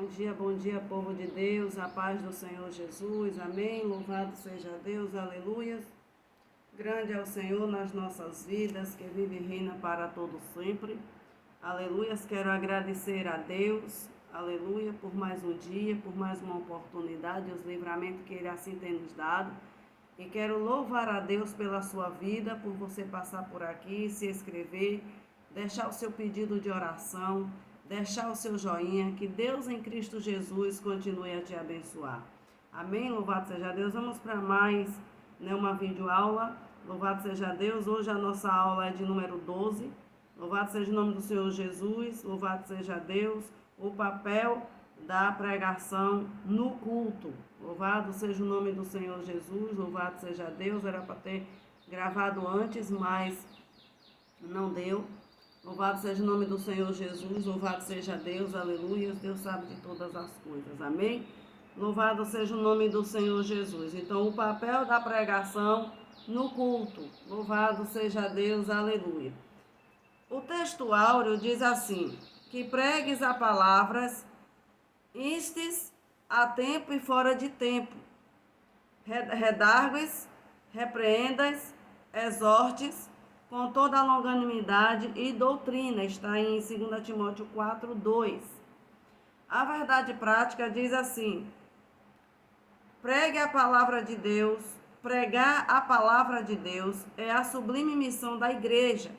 bom dia, povo de Deus, a paz do Senhor Jesus, amém, louvado seja Deus, aleluia. Grande é o Senhor nas nossas vidas, que vive e reina para todo sempre, aleluia. Quero agradecer a Deus, aleluia, por mais um dia, por mais uma oportunidade, os livramentos que Ele assim tem nos dado. E quero louvar a Deus pela sua vida, por você passar por aqui, se inscrever, deixar o seu pedido de oração, deixar o seu joinha, que Deus em Cristo Jesus continue a te abençoar. Amém? Louvado seja Deus. Vamos para mais uma videoaula. Louvado seja Deus. Hoje a nossa aula é de número 12. Louvado seja o nome do Senhor Jesus. Louvado seja Deus. O papel da pregação no culto. Louvado seja o nome do Senhor Jesus. Louvado seja Deus. Era para ter gravado antes, mas não deu. Louvado seja o nome do Senhor Jesus, louvado seja Deus, aleluia, Deus sabe de todas as coisas, amém? Louvado seja o nome do Senhor Jesus. Então, o papel da pregação no culto, louvado seja Deus, aleluia. O texto áureo diz assim, que pregues a palavras, instes a tempo e fora de tempo, redargues, repreendas, exortes, com toda a longanimidade e doutrina, está em 2 Timóteo 4, 2. A verdade prática diz assim, pregue a palavra de Deus, pregar a palavra de Deus é a sublime missão da igreja.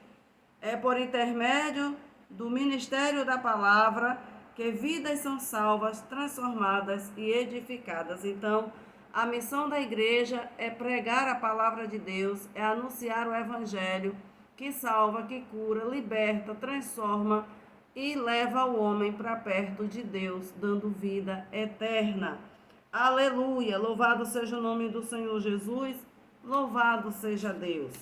É por intermédio do ministério da palavra que vidas são salvas, transformadas e edificadas. Então, a missão da igreja é pregar a palavra de Deus, é anunciar o evangelho que salva, que cura, liberta, transforma e leva o homem para perto de Deus, dando vida eterna. Aleluia! Louvado seja o nome do Senhor Jesus, louvado seja Deus.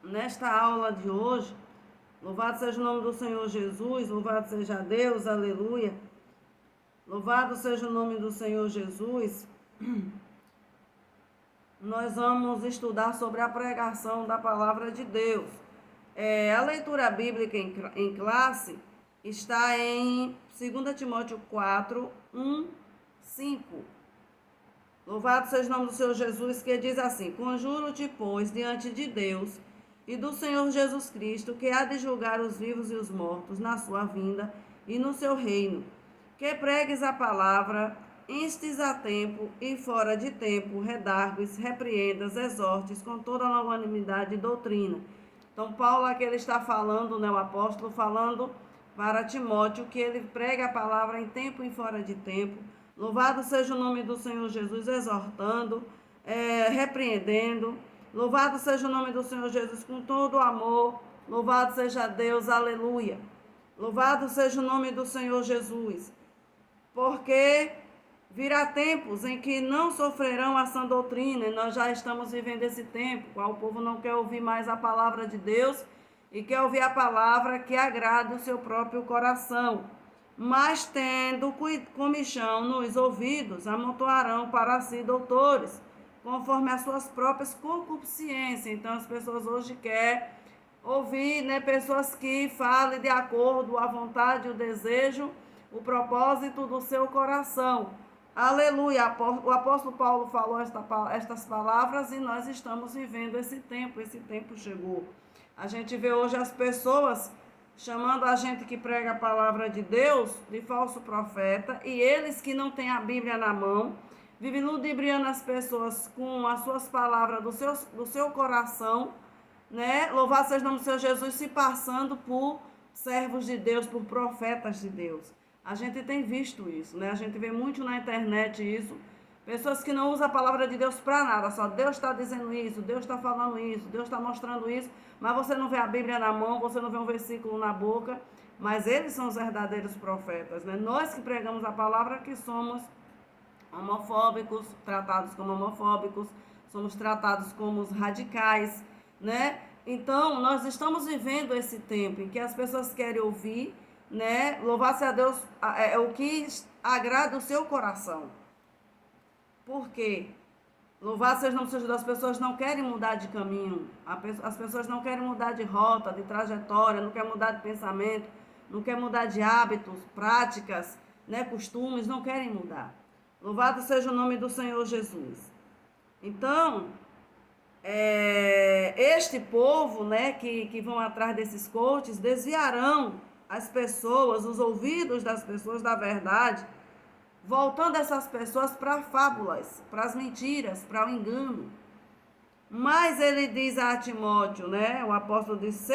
Nesta aula de hoje, louvado seja o nome do Senhor Jesus, louvado seja Deus, aleluia. Louvado seja o nome do Senhor Jesus. Nós vamos estudar sobre a pregação da palavra de Deus. A leitura bíblica em classe está em 2 Timóteo 4, 1, 5. Louvado seja o nome do Senhor Jesus, que diz assim, conjuro-te, pois, diante de Deus e do Senhor Jesus Cristo, que há de julgar os vivos e os mortos na sua vinda e no seu reino, que pregues a palavra, instes a tempo e fora de tempo, redargues, repreendas, exortes, com toda a longanimidade e doutrina. Então, Paulo aqui ele está falando, o apóstolo, falando para Timóteo, que ele prega a palavra em tempo e fora de tempo. Louvado seja o nome do Senhor Jesus, exortando, repreendendo. Louvado seja o nome do Senhor Jesus com todo o amor. Louvado seja Deus, aleluia. Louvado seja o nome do Senhor Jesus. Porque virá tempos em que não sofrerão a sã doutrina, e nós já estamos vivendo esse tempo, qual o povo não quer ouvir mais a palavra de Deus, e quer ouvir a palavra que agrade o seu próprio coração. Mas tendo comichão nos ouvidos, amontoarão para si doutores, conforme as suas próprias concupiscências. Então as pessoas hoje querem ouvir, pessoas que falem de acordo à vontade e o desejo, o propósito do seu coração. Aleluia! O apóstolo Paulo falou estas palavras e nós estamos vivendo esse tempo chegou. A gente vê hoje as pessoas chamando a gente que prega a palavra de Deus de falso profeta, e eles que não têm a Bíblia na mão, vivem ludibriando as pessoas com as suas palavras do seu coração, Louvado seja o nome do Senhor Jesus, se passando por servos de Deus, por profetas de Deus. A gente tem visto isso, A gente vê muito na internet isso. Pessoas que não usam a palavra de Deus para nada, só Deus está dizendo isso, Deus está falando isso, Deus está mostrando isso, mas você não vê a Bíblia na mão, você não vê um versículo na boca, mas eles são os verdadeiros profetas, Nós que pregamos a palavra que somos homofóbicos, tratados como homofóbicos, somos tratados como os radicais, Então, nós estamos vivendo esse tempo em que as pessoas querem ouvir, Louvar-se a Deus é o que agrada o seu coração. Por quê? Louvado seja o nome do Senhor, as pessoas não querem mudar de caminho, as pessoas não querem mudar de rota, de trajetória, não querem mudar de pensamento, não querem mudar de hábitos, práticas, né, costumes, não querem mudar. Louvado seja o nome do Senhor Jesus. Então, este povo, né, que vão atrás desses coaches, desviarão as pessoas, os ouvidos das pessoas da verdade, voltando essas pessoas para fábulas, para as mentiras, para o engano. Mas ele diz a Timóteo, né, o apóstolo diz,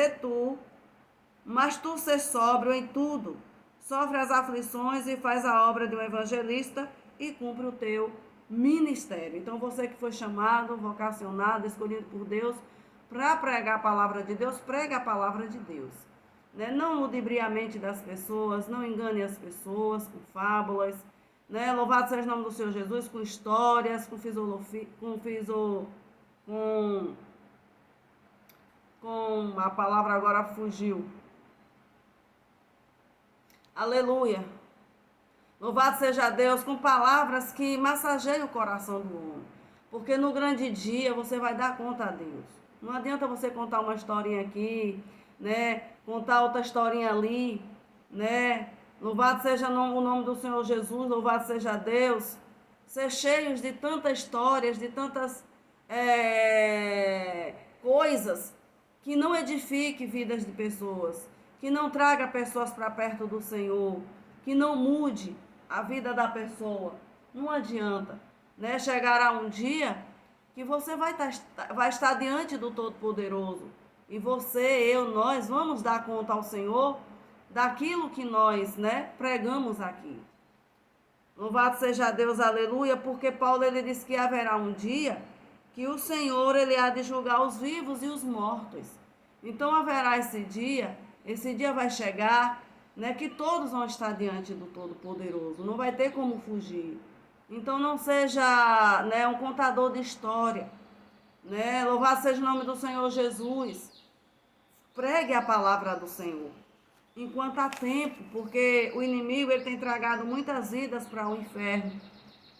mas tu ser sóbrio em tudo, sofre as aflições e faz a obra de um evangelista e cumpre o teu ministério. Então você que foi chamado, vocacionado, escolhido por Deus para pregar a palavra de Deus, prega a palavra de Deus. Né? Não ludibre a mente das pessoas, não engane as pessoas com fábulas. Né? Louvado seja o nome do Senhor Jesus, com histórias, com a palavra agora fugiu. Aleluia. Louvado seja Deus, com palavras que massageiam o coração do homem. Porque no grande dia você vai dar conta a Deus. Não adianta você contar uma historinha aqui, né? Contar outra historinha ali, né? Louvado seja o nome do Senhor Jesus, louvado seja Deus. Ser cheios de tantas histórias, de tantas coisas que não edifique vidas de pessoas, que não traga pessoas para perto do Senhor, que não mude a vida da pessoa. Não adianta, né? Chegará um dia que você vai estar diante do Todo-Poderoso. E você, eu, nós vamos dar conta ao Senhor daquilo que nós, né, pregamos aqui. Louvado seja Deus, aleluia, porque Paulo ele diz que haverá um dia que o Senhor ele há de julgar os vivos e os mortos. Então haverá esse dia vai chegar, né, que todos vão estar diante do Todo-Poderoso, não vai ter como fugir. Então não seja, né, um contador de história, né? Louvado seja o nome do Senhor Jesus. Pregue a palavra do Senhor enquanto há tempo, porque o inimigo ele tem tragado muitas vidas para o inferno,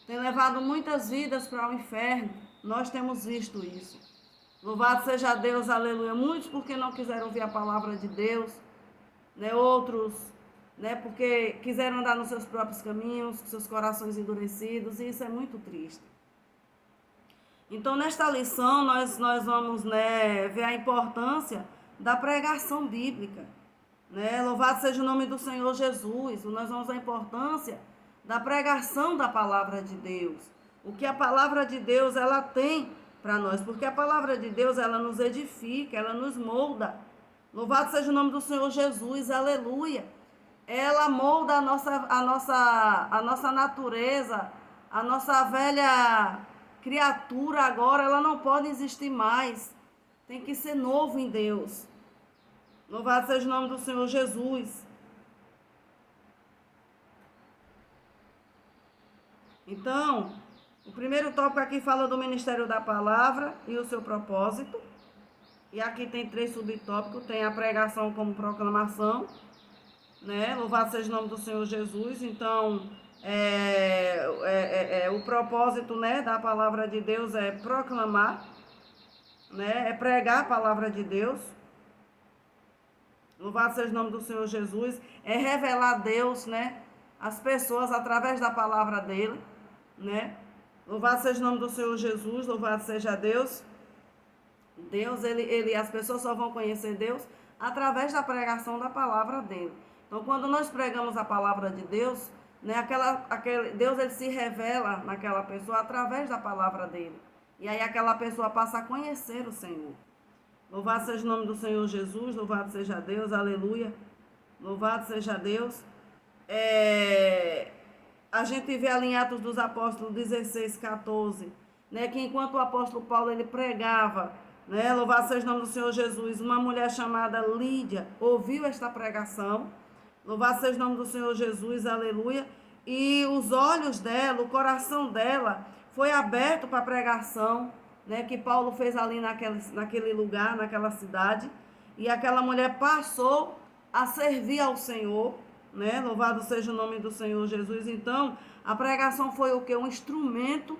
tem levado muitas vidas para o inferno. Nós temos visto isso. Louvado seja Deus, aleluia. Muitos porque não quiseram ouvir a palavra de Deus, né? Outros, né, porque quiseram andar nos seus próprios caminhos, com seus corações endurecidos, e isso é muito triste. Então, nesta lição, nós vamos, né, ver a importância da pregação bíblica. Né? Louvado seja o nome do Senhor Jesus. Nós vamos ver a importância da pregação da palavra de Deus. O que a palavra de Deus ela tem para nós, porque a palavra de Deus ela nos edifica, ela nos molda. Louvado seja o nome do Senhor Jesus, aleluia. Ela molda a nossa natureza, a nossa velha criatura agora, ela não pode existir mais. Tem que ser novo em Deus. Louvado seja o nome do Senhor Jesus. Então, o primeiro tópico aqui fala do ministério da palavra e o seu propósito. E aqui tem 3 subtópicos. Tem a pregação como proclamação, né? Louvado seja o nome do Senhor Jesus. Então, o propósito, né, da palavra de Deus é proclamar, né? É pregar a palavra de Deus. Louvado seja o nome do Senhor Jesus. É revelar Deus, né, às pessoas através da palavra dele, né? Louvado seja o nome do Senhor Jesus, louvado seja Deus. Deus, as pessoas só vão conhecer Deus através da pregação da palavra dele. Então, quando nós pregamos a palavra de Deus, né, Deus ele se revela naquela pessoa através da palavra dele. E aí aquela pessoa passa a conhecer o Senhor. Louvado seja o nome do Senhor Jesus, louvado seja Deus, aleluia. Louvado seja Deus. A gente vê ali em Atos dos Apóstolos 16, 14, né, que enquanto o apóstolo Paulo ele pregava, né, louvado seja o nome do Senhor Jesus, uma mulher chamada Lídia ouviu esta pregação, louvado seja o nome do Senhor Jesus, aleluia, e os olhos dela, o coração dela foi aberto para a pregação, né, que Paulo fez ali naquele lugar, naquela cidade, e aquela mulher passou a servir ao Senhor, né? Louvado seja o nome do Senhor Jesus. Então, a pregação foi o que? Um instrumento,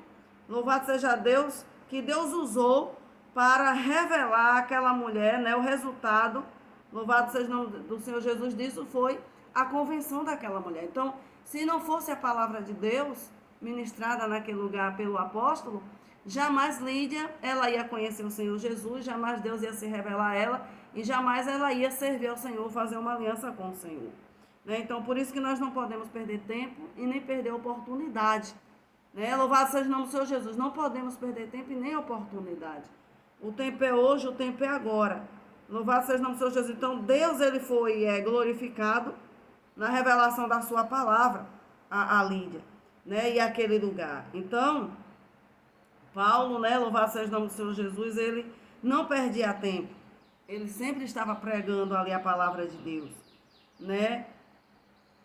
louvado seja Deus, que Deus usou para revelar àquela mulher, né? O resultado, louvado seja o nome do Senhor Jesus, disso foi a convenção daquela mulher. Então, se não fosse a palavra de Deus ministrada naquele lugar pelo apóstolo, jamais Lídia, ela ia conhecer o Senhor Jesus, jamais Deus ia se revelar a ela e jamais ela ia servir ao Senhor, fazer uma aliança com o Senhor. Né? Então, por isso que nós não podemos perder tempo e nem perder oportunidade. Né? Louvado seja o nome do Senhor Jesus. Não podemos perder tempo e nem oportunidade. O tempo é hoje, o tempo é agora. Louvado seja o nome do Senhor Jesus. Então, Deus ele foi glorificado na revelação da sua palavra a Lídia, né? E aquele lugar. Então, Paulo, né? Louvado seja o nome do Senhor Jesus, ele não perdia tempo. Ele sempre estava pregando ali a palavra de Deus, né?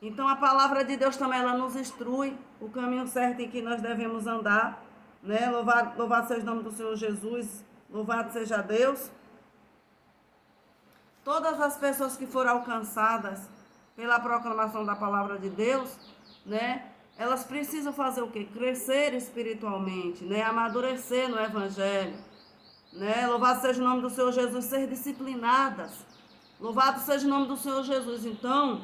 Então, a palavra de Deus também, ela nos instrui o caminho certo em que nós devemos andar, né? Louvado seja o nome do Senhor Jesus, louvado seja Deus. Todas as pessoas que foram alcançadas pela proclamação da palavra de Deus, né? Elas precisam fazer o quê? Crescer espiritualmente, né? Amadurecer no evangelho, né? Louvado seja o nome do Senhor Jesus, ser disciplinadas. Louvado seja o nome do Senhor Jesus. Então,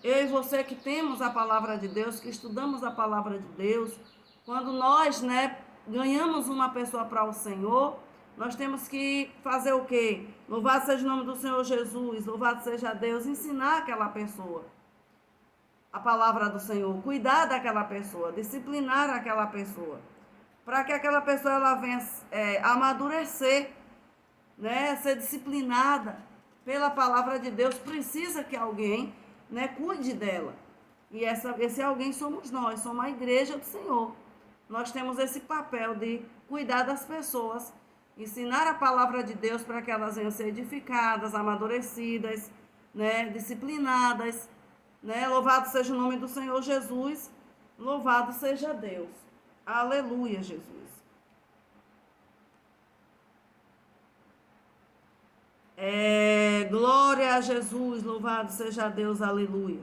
eu e você que temos a palavra de Deus, que estudamos a palavra de Deus, quando nós, né, ganhamos uma pessoa para o Senhor, nós temos que fazer o quê? Louvado seja o nome do Senhor Jesus, louvado seja Deus, ensinar aquela pessoa a palavra do Senhor, cuidar daquela pessoa, disciplinar aquela pessoa, para que aquela pessoa ela venha amadurecer, né, ser disciplinada pela palavra de Deus. Precisa que alguém, né, cuide dela. E esse alguém somos nós, somos a igreja do Senhor. Nós temos esse papel de cuidar das pessoas, ensinar a palavra de Deus para que elas venham ser edificadas, amadurecidas, né, disciplinadas, né? Louvado seja o nome do Senhor Jesus, louvado seja Deus. Aleluia, Jesus. Glória a Jesus, louvado seja Deus, aleluia.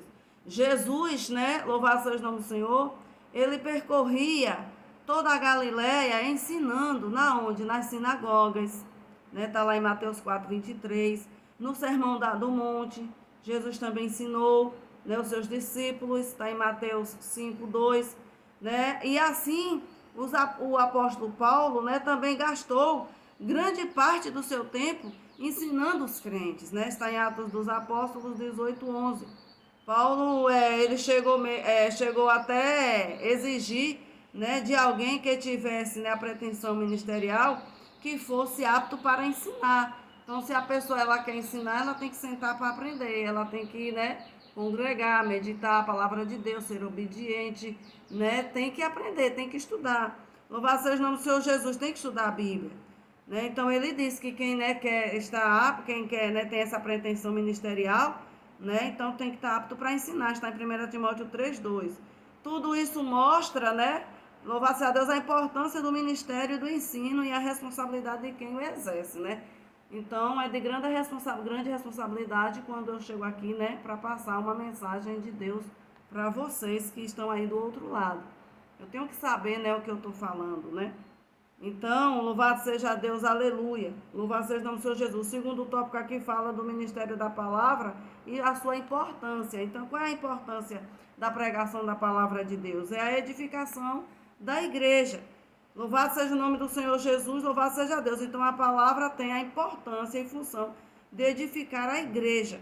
Jesus, né, louvado seja o nome do Senhor, ele percorria toda a Galileia ensinando, na onde? Nas sinagogas, né, tá lá em Mateus 4:23, no Sermão do Monte, Jesus também ensinou, né, os seus discípulos, está em Mateus 5:2, né, e assim o apóstolo Paulo, né, também gastou grande parte do seu tempo ensinando os crentes, né, está em Atos dos Apóstolos 18:11. Paulo, ele chegou até exigir, né, de alguém que tivesse, né, a pretensão ministerial, que fosse apto para ensinar. Então, se a pessoa ela quer ensinar, ela tem que sentar para aprender, ela tem que, né, congregar, meditar a palavra de Deus, ser obediente, né, tem que aprender, tem que estudar. Louvado seja o nome do Senhor Jesus, tem que estudar a Bíblia. Né? Então, ele disse que quem, né, quer estar apto, quem quer, né, tem essa pretensão ministerial, né, então tem que estar apto para ensinar, está em 1 Timóteo 3:2. Tudo isso mostra, né, louvado seja Deus, a importância do ministério do ensino e a responsabilidade de quem o exerce, né. Então, é de grande responsabilidade quando eu chego aqui, né, para passar uma mensagem de Deus para vocês que estão aí do outro lado. Eu tenho que saber, né, o que eu estou falando, né. Então, louvado seja Deus, aleluia. Louvado seja o nome do Senhor Jesus. O segundo tópico aqui fala do ministério da palavra e a sua importância. Então, qual é a importância da pregação da palavra de Deus? É a edificação da igreja. Louvado seja o nome do Senhor Jesus, louvado seja Deus. Então, a palavra tem a importância e função de edificar a igreja,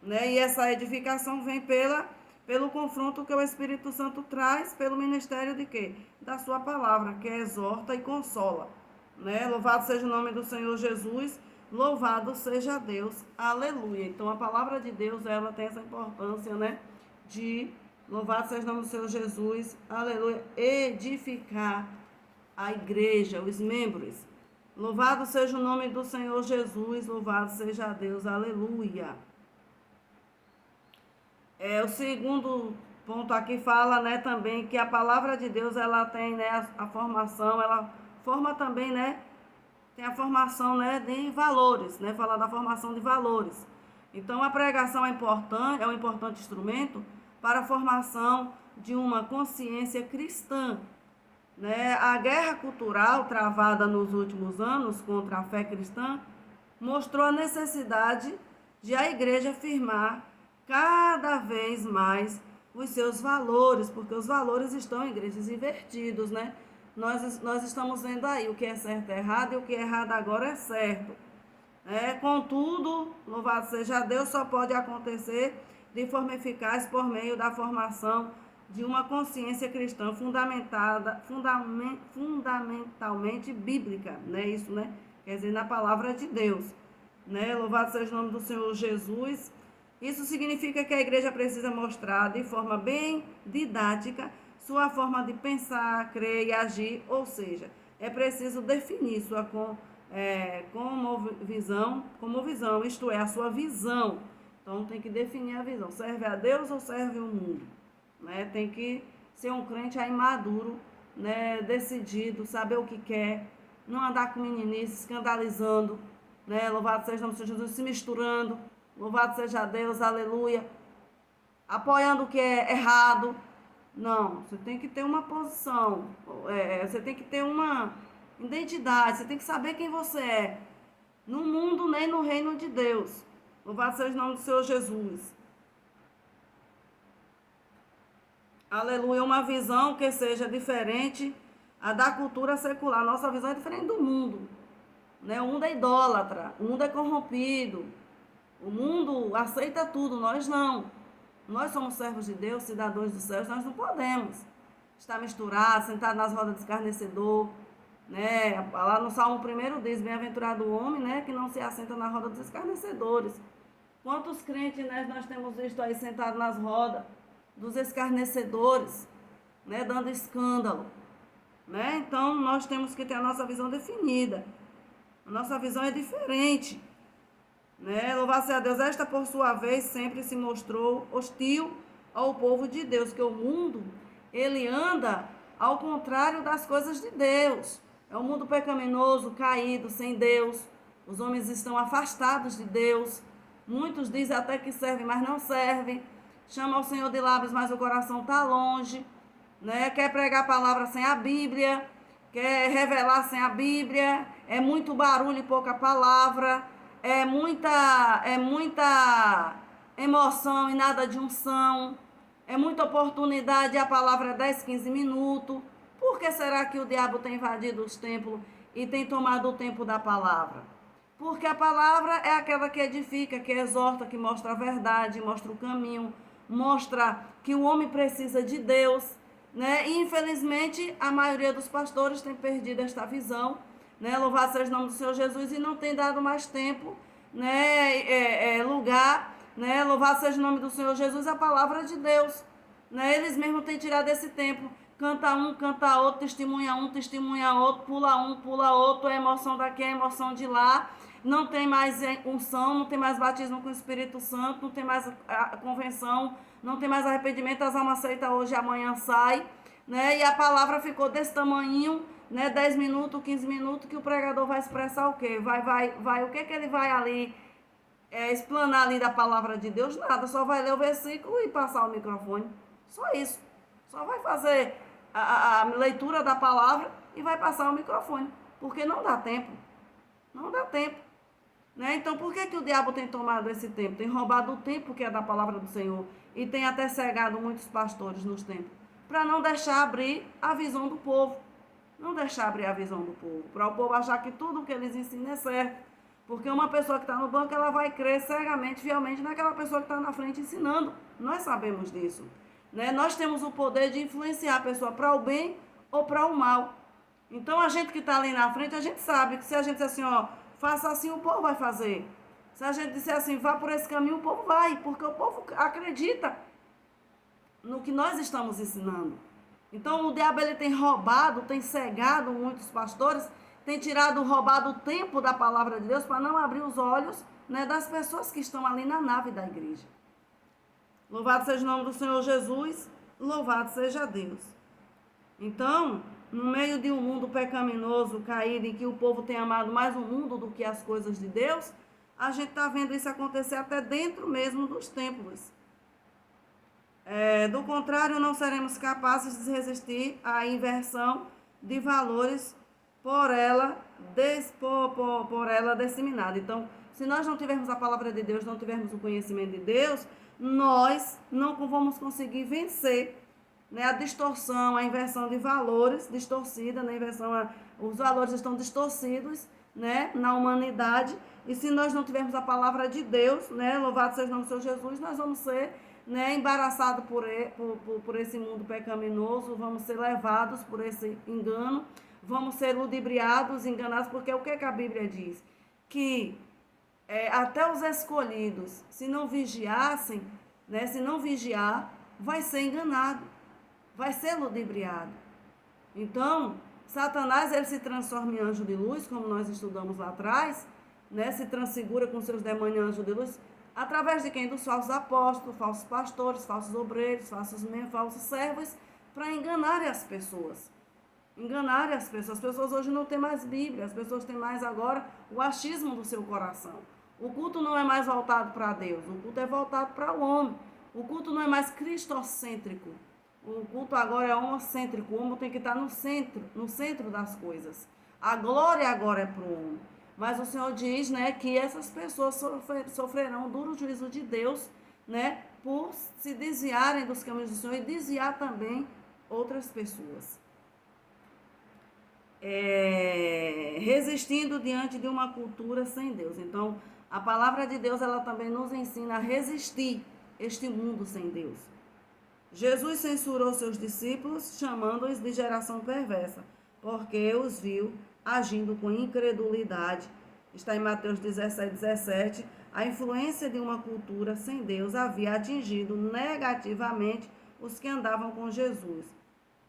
né? E essa edificação vem pelo confronto que o Espírito Santo traz, pelo ministério de quê? Da sua palavra, que exorta e consola, né? Louvado seja o nome do Senhor Jesus, louvado seja Deus, aleluia. Então, a palavra de Deus, ela tem essa importância, né? De, louvado seja o nome do Senhor Jesus, aleluia, edificar a igreja, os membros. Louvado seja o nome do Senhor Jesus, louvado seja Deus, aleluia. O segundo ponto aqui fala, né, também que a palavra de Deus, ela tem, né, a formação, ela forma também, né, tem a formação, né, de valores, né, fala da formação de valores. Então, a pregação é um importante instrumento para a formação de uma consciência cristã, né. A guerra cultural travada nos últimos anos contra a fé cristã mostrou a necessidade de a igreja afirmar cada vez mais os seus valores, porque os valores estão, igrejas, invertidos, né? Nós estamos vendo aí o que é certo é errado e o que é errado agora é certo. Contudo, louvado seja Deus, só pode acontecer de forma eficaz por meio da formação de uma consciência cristã fundamentalmente bíblica, né? Isso, né? Quer dizer, na palavra de Deus, né? Louvado seja o nome do Senhor Jesus. Isso significa que a igreja precisa mostrar de forma bem didática sua forma de pensar, crer e agir, ou seja, é preciso definir sua visão, isto é, a sua visão. Então tem que definir a visão. Serve a Deus ou serve o mundo? Né? Tem que ser um crente aí maduro, né? Decidido, saber o que quer, não andar com meninice, escandalizando, né? Louvado seja o nome do Senhor Jesus, se misturando. Louvado seja Deus, aleluia. Apoiando o que é errado. Não, você tem que ter uma posição. Você tem que ter uma identidade. Você tem que saber quem você é. No mundo, nem no reino de Deus. Louvado seja o nome do Senhor Jesus. Aleluia. Uma visão que seja diferente a da cultura secular. Nossa visão é diferente do mundo. Né? O mundo é idólatra. O mundo é corrompido. O mundo aceita tudo. Nós não. Nós somos servos de Deus, cidadãos dos céus, nós não podemos estar misturados, sentados nas rodas de escarnecedor, né? Lá no Salmo 1 diz, bem-aventurado o homem, né, que não se assenta na roda dos escarnecedores. Quantos crentes, né, nós temos visto aí sentados nas rodas dos escarnecedores, né, dando escândalo, né? Então, nós temos que ter a nossa visão definida. A nossa visão é diferente. Né? Louvado seja Deus, esta por sua vez sempre se mostrou hostil ao povo de Deus, que o mundo, ele anda ao contrário das coisas de Deus. É um mundo pecaminoso, caído, sem Deus. Os homens estão afastados de Deus. Muitos dizem até que servem, mas não servem. Chama o Senhor de lábios, mas o coração está longe. Né? Quer pregar a palavra sem a Bíblia, quer revelar sem a Bíblia. É muito barulho e pouca palavra. É muita emoção e nada de unção. É muita oportunidade e a palavra é 10, 15 minutos. Por que será que o diabo tem invadido os templos e tem tomado o tempo da palavra? Porque a palavra é aquela que edifica, que exorta, que mostra a verdade, mostra o caminho, mostra que o homem precisa de Deus. Né? E infelizmente a maioria dos pastores tem perdido esta visão. Né? Louvado seja o nome do Senhor Jesus e não tem dado mais tempo, né? Lugar, né? Louvado seja o nome do Senhor Jesus, a palavra de Deus, né? Eles mesmos têm tirado esse tempo, canta um, canta outro, testemunha outro, pula outro, é emoção daqui, é emoção de lá, não tem mais unção, não tem mais batismo com o Espírito Santo, não tem mais a convenção, não tem mais arrependimento, as almas aceitam hoje, amanhã sai, né? E a palavra ficou desse tamanhinho, né, 10 minutos, 15 minutos, que o pregador vai expressar o quê? O que ele vai ali explanar ali da palavra de Deus? Nada, só vai ler o versículo e passar o microfone. Só isso. Só vai fazer a leitura da palavra e vai passar o microfone. Porque não dá tempo. Não dá tempo. Né? Então, por que o diabo tem tomado esse tempo? Tem roubado o tempo que é da palavra do Senhor e tem até cegado muitos pastores nos tempos. Para não deixar abrir a visão do povo. Não deixar abrir a visão do povo, para o povo achar que tudo o que eles ensinam é certo. Porque uma pessoa que está no banco, ela vai crer cegamente, fielmente naquela pessoa que está na frente ensinando. Nós sabemos disso. Né? Nós temos o poder de influenciar a pessoa para o bem ou para o mal. Então, a gente que está ali na frente, a gente sabe que se a gente disser assim, ó, faça assim, o povo vai fazer. Se a gente disser assim, vá por esse caminho, o povo vai, porque o povo acredita no que nós estamos ensinando. Então, o diabo ele tem roubado, tem cegado muitos pastores, tem roubado o tempo da palavra de Deus para não abrir os olhos, né, das pessoas que estão ali na nave da igreja. Louvado seja o nome do Senhor Jesus, louvado seja Deus. Então, no meio de um mundo pecaminoso, caído, em que o povo tem amado mais o mundo do que as coisas de Deus, a gente está vendo isso acontecer até dentro mesmo dos templos. Do contrário, não seremos capazes de resistir à inversão de valores por ela disseminada. Então, se nós não tivermos a palavra de Deus, não tivermos o conhecimento de Deus, nós não vamos conseguir vencer, né, a distorção, a inversão de valores distorcida, né, os valores estão distorcidos, né, na humanidade, e se nós não tivermos a palavra de Deus, né, louvado seja o nome do Senhor Jesus, nós vamos ser, né, embaraçados por esse mundo pecaminoso, vamos ser levados por esse engano, vamos ser ludibriados, enganados, porque o que a Bíblia diz? Que até os escolhidos, se não vigiassem, né, se não vigiar, vai ser enganado, vai ser ludibriado. Então, Satanás, ele se transforma em anjo de luz, como nós estudamos lá atrás, né, se transfigura com seus demônios anjo de luz, através de quem? Dos falsos apóstolos, falsos pastores, falsos obreiros, falsos servos, para enganarem as pessoas. Enganarem as pessoas. As pessoas hoje não têm mais Bíblia, as pessoas têm mais agora o achismo do seu coração. O culto não é mais voltado para Deus, o culto é voltado para o homem. O culto não é mais cristocêntrico. O culto agora é homocêntrico. O homem tem que estar no centro das coisas. A glória agora é para o homem. Mas o Senhor diz, né, que essas pessoas sofrerão um duro juízo de Deus, né, por se desviarem dos caminhos do Senhor e desviar também outras pessoas. Resistindo diante de uma cultura sem Deus. Então, a palavra de Deus, ela também nos ensina a resistir este mundo sem Deus. Jesus censurou seus discípulos, chamando-os de geração perversa, porque os viu agindo com incredulidade. Está em Mateus 17. A influência de uma cultura sem Deus havia atingido negativamente os que andavam com Jesus.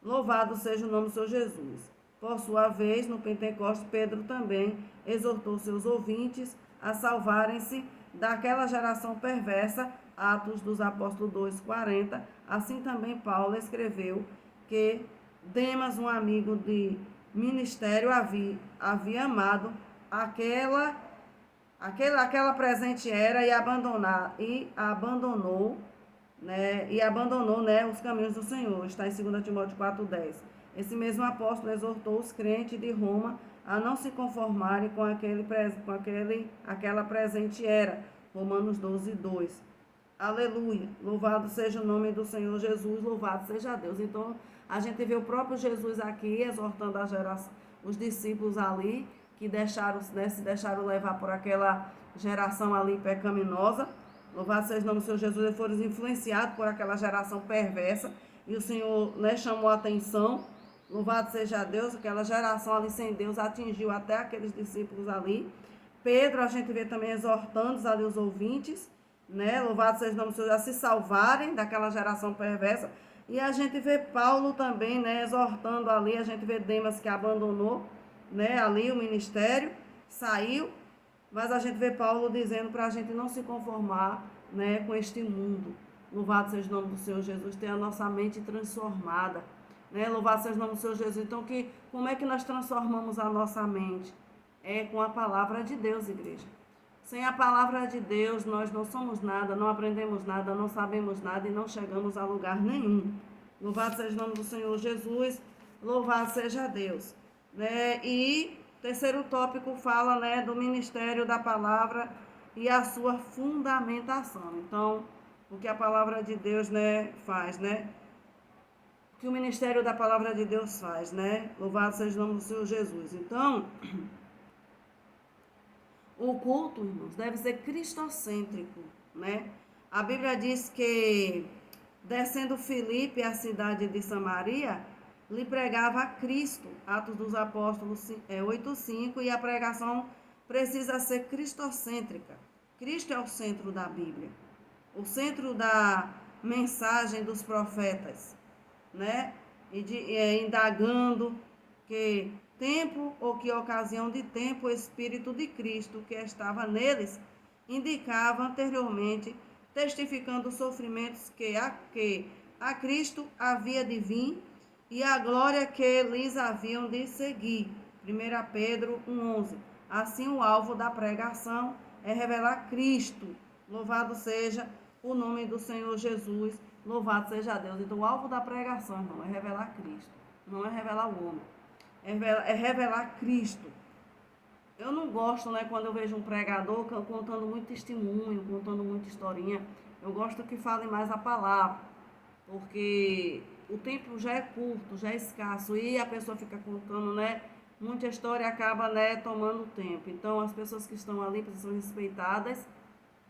Louvado seja o nome do Senhor Jesus. Por sua vez, no Pentecostes, Pedro também exortou seus ouvintes a salvarem-se daquela geração perversa, Atos dos Apóstolos 2:40. Assim também Paulo escreveu que Demas, um amigo de ministério, havia amado aquela presente era e abandonou, né, os caminhos do Senhor. Está em 2 Timóteo 4:10. Esse mesmo apóstolo exortou os crentes de Roma a não se conformarem com aquela presente era. Romanos 12:2. Aleluia. Louvado seja o nome do Senhor Jesus, louvado seja Deus. Então, a gente vê o próprio Jesus aqui exortando os discípulos ali, que se deixaram levar por aquela geração ali pecaminosa. Louvado seja o nome do Senhor Jesus, eles foram influenciados por aquela geração perversa. E o Senhor, né, chamou a atenção. Louvado seja Deus, aquela geração ali sem Deus atingiu até aqueles discípulos ali. Pedro, a gente vê também exortando ali os ouvintes, né? Louvado seja o nome do Senhor, a se salvarem daquela geração perversa. E a gente vê Paulo também, né, exortando ali, a gente vê Demas que abandonou, né, ali o ministério, saiu, mas a gente vê Paulo dizendo para a gente não se conformar, né, com este mundo. Louvado seja o nome do Senhor Jesus, ter a nossa mente transformada, né? Louvado seja o nome do Senhor Jesus. Então, como é que nós transformamos a nossa mente? É com a palavra de Deus, igreja. Sem a palavra de Deus, nós não somos nada, não aprendemos nada, não sabemos nada e não chegamos a lugar nenhum. Louvado seja o nome do Senhor Jesus, louvado seja Deus. Né? E terceiro tópico fala, né, do ministério da palavra e a sua fundamentação. Então, o que a palavra de Deus, né, faz, né? O que o ministério da palavra de Deus faz, né? Louvado seja o nome do Senhor Jesus. Então, o culto, irmãos, deve ser cristocêntrico, né? A Bíblia diz que, descendo Filipe à cidade de Samaria, lhe pregava a Cristo, Atos dos Apóstolos 8:5, e a pregação precisa ser cristocêntrica. Cristo é o centro da Bíblia, o centro da mensagem dos profetas, né? Indagando que tempo ou que ocasião de tempo o Espírito de Cristo que estava neles indicava anteriormente, testificando os sofrimentos que a Cristo havia de vir e a glória que lhes haviam de seguir. 1 Pedro 1:11. Assim, o alvo da pregação é revelar Cristo. Louvado seja o nome do Senhor Jesus. Louvado seja Deus. Então, o alvo da pregação, irmão, é revelar Cristo. Não é revelar o homem. É revelar Cristo. Eu não gosto, né, quando eu vejo um pregador contando muito testemunho, contando muita historinha. Eu gosto que falem mais a palavra, porque o tempo já é curto, já é escasso, e a pessoa fica contando, né, muita história e acaba, né, tomando tempo. Então, as pessoas que estão ali precisam ser respeitadas,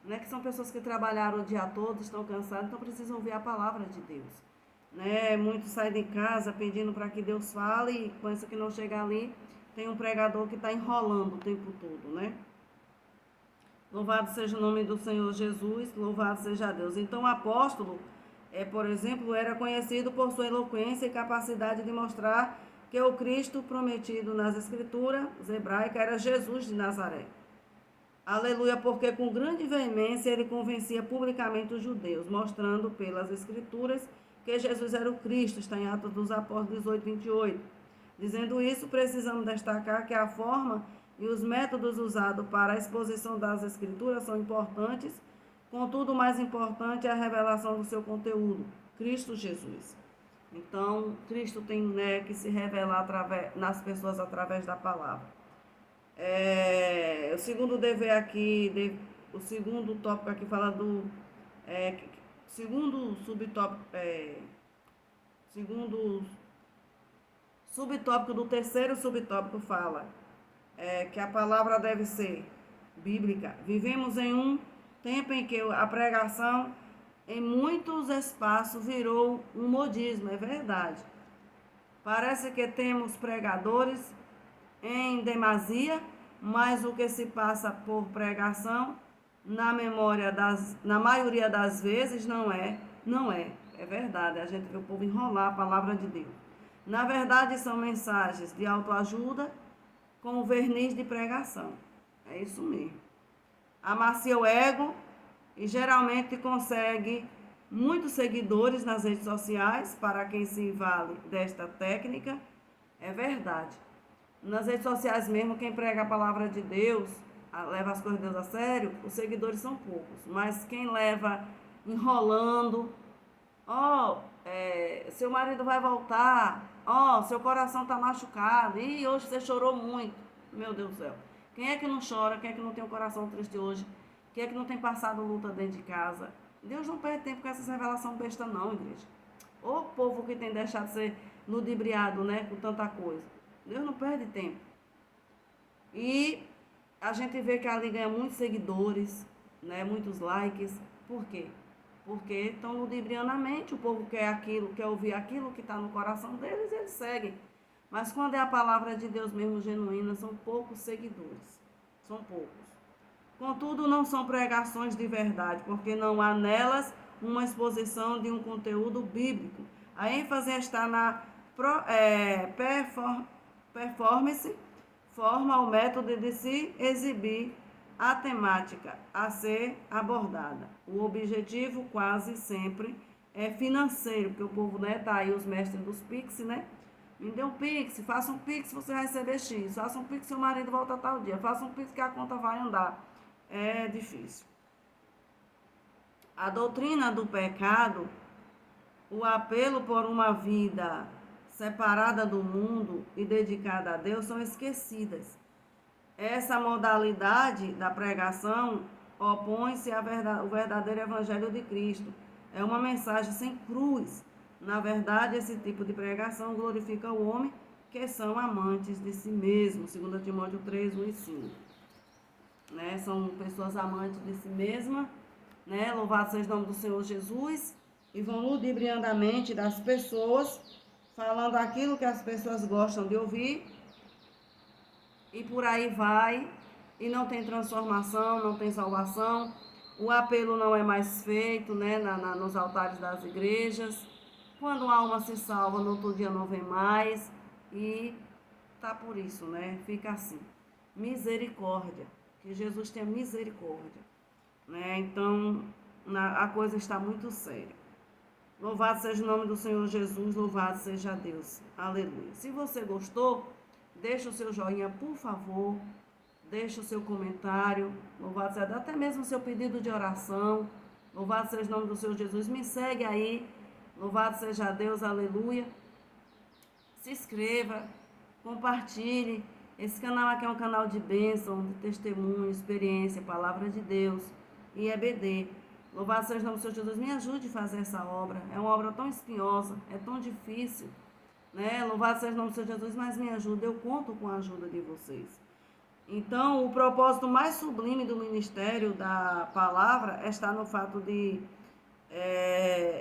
né, que são pessoas que trabalharam o dia todo, estão cansadas, então precisam ouvir a palavra de Deus. Né? Muitos saem de casa pedindo para que Deus fale, e com isso que não chega ali, tem um pregador que está enrolando o tempo todo, né? Louvado seja o nome do Senhor Jesus, louvado seja Deus. Então, o apóstolo, por exemplo, era conhecido por sua eloquência e capacidade de mostrar que o Cristo prometido nas Escrituras hebraicas era Jesus de Nazaré. Aleluia, porque com grande veemência ele convencia publicamente os judeus, mostrando pelas Escrituras que Jesus era o Cristo, está em Atos dos Apóstolos 18, 28. Dizendo isso, precisamos destacar que a forma e os métodos usados para a exposição das Escrituras são importantes, contudo, o mais importante é a revelação do seu conteúdo, Cristo Jesus. Então, Cristo tem, né, que se revelar nas pessoas através da palavra. O segundo dever aqui, o segundo tópico aqui fala do segundo subtópico, segundo subtópico do terceiro subtópico fala que a palavra deve ser bíblica. Vivemos em um tempo em que a pregação em muitos espaços virou um modismo, é verdade. Parece que temos pregadores em demasia, mas o que se passa por pregação, na maioria das vezes, não é. É verdade, a gente vê o povo enrolar a palavra de Deus. Na verdade, são mensagens de autoajuda com verniz de pregação. É isso mesmo. Amacia o ego e geralmente consegue muitos seguidores nas redes sociais, para quem se vale desta técnica. É verdade. Nas redes sociais mesmo, quem prega a palavra de Deus, leva as coisas de Deus a sério, os seguidores são poucos. Mas quem leva enrolando, seu marido vai voltar, seu coração está machucado, e hoje você chorou muito, meu Deus do céu. Quem é que não chora? Quem é que não tem o coração triste hoje? Quem é que não tem passado luta dentro de casa? Deus não perde tempo com essas revelações besta não, igreja. O povo que tem deixado de ser ludibriado, né, com tanta coisa. Deus não perde tempo. E a gente vê que ali ganha muitos seguidores, né, muitos likes. Por quê? Porque estão ludibriando a mente, o povo quer aquilo, quer ouvir aquilo que está no coração deles, eles seguem. Mas quando é a palavra de Deus mesmo genuína, são poucos seguidores. São poucos. Contudo, não são pregações de verdade, porque não há nelas uma exposição de um conteúdo bíblico. A ênfase está na performance, forma ou método de se exibir, a temática a ser abordada. O objetivo quase sempre é financeiro, porque o povo, né, tá aí os mestres dos Pix, né? Me dê um Pix, faça um Pix, você vai receber X. Faça um Pix, seu marido volta tal dia. Faça um Pix que a conta vai andar. É difícil. A doutrina do pecado, o apelo por uma vida separada do mundo e dedicada a Deus são esquecidas. Essa modalidade da pregação opõe-se ao verdadeiro evangelho de Cristo. É uma mensagem sem cruz. Na verdade, esse tipo de pregação glorifica o homem, que são amantes de si mesmos. 2 Timóteo 3, 1 e 5. Né? São pessoas amantes de si mesmas, né? Louvado seja o nome do Senhor Jesus, e vão ludibriando a mente das pessoas, falando aquilo que as pessoas gostam de ouvir, e por aí vai, e não tem transformação, não tem salvação. O apelo não é mais feito, né, nos altares das igrejas. Quando a alma se salva, no outro dia não vem mais, e tá por isso, né? Fica assim. Misericórdia. Que Jesus tenha misericórdia. Né? Então, a coisa está muito séria. Louvado seja o nome do Senhor Jesus, louvado seja Deus. Aleluia. Se você gostou, deixa o seu joinha, por favor. Deixa o seu comentário. Louvado seja Deus. Até mesmo o seu pedido de oração. Louvado seja o nome do Senhor Jesus. Me segue aí. Louvado seja Deus. Aleluia. Se inscreva. Compartilhe. Esse canal aqui é um canal de bênção, de testemunho, experiência, palavra de Deus e EBD. Louvado seja o nome do Senhor Jesus. Me ajude a fazer essa obra. É uma obra tão espinhosa, é tão difícil, né? Louvado seja o nome do Senhor Jesus, mas me ajuda. Eu conto com a ajuda de vocês. Então, o propósito mais sublime do ministério da palavra está no fato de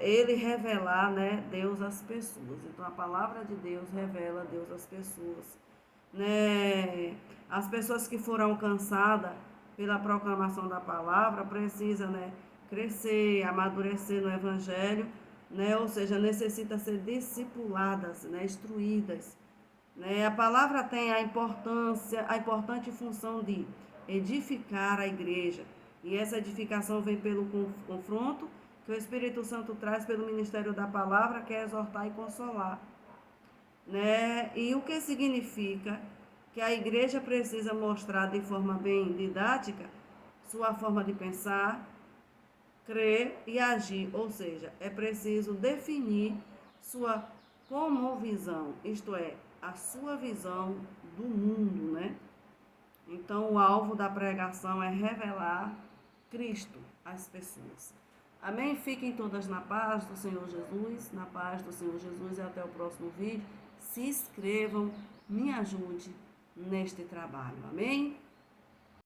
ele revelar, né, Deus às pessoas. Então, a palavra de Deus revela Deus às pessoas, né? As pessoas que foram alcançadas pela proclamação da palavra precisam, né, crescer, amadurecer no evangelho, né? Ou seja, necessita ser discipuladas, né, instruídas, né? A palavra tem a importante função de edificar a igreja. E essa edificação vem pelo confronto que o Espírito Santo traz pelo ministério da palavra, que é exortar e consolar, né? E o que significa que a igreja precisa mostrar de forma bem didática sua forma de pensar, crer e agir, ou seja, é preciso definir sua cosmovisão, isto é, a sua visão do mundo, né? Então, o alvo da pregação é revelar Cristo às pessoas. Amém? Fiquem todas na paz do Senhor Jesus, na paz do Senhor Jesus, e até o próximo vídeo. Se inscrevam, me ajude neste trabalho. Amém?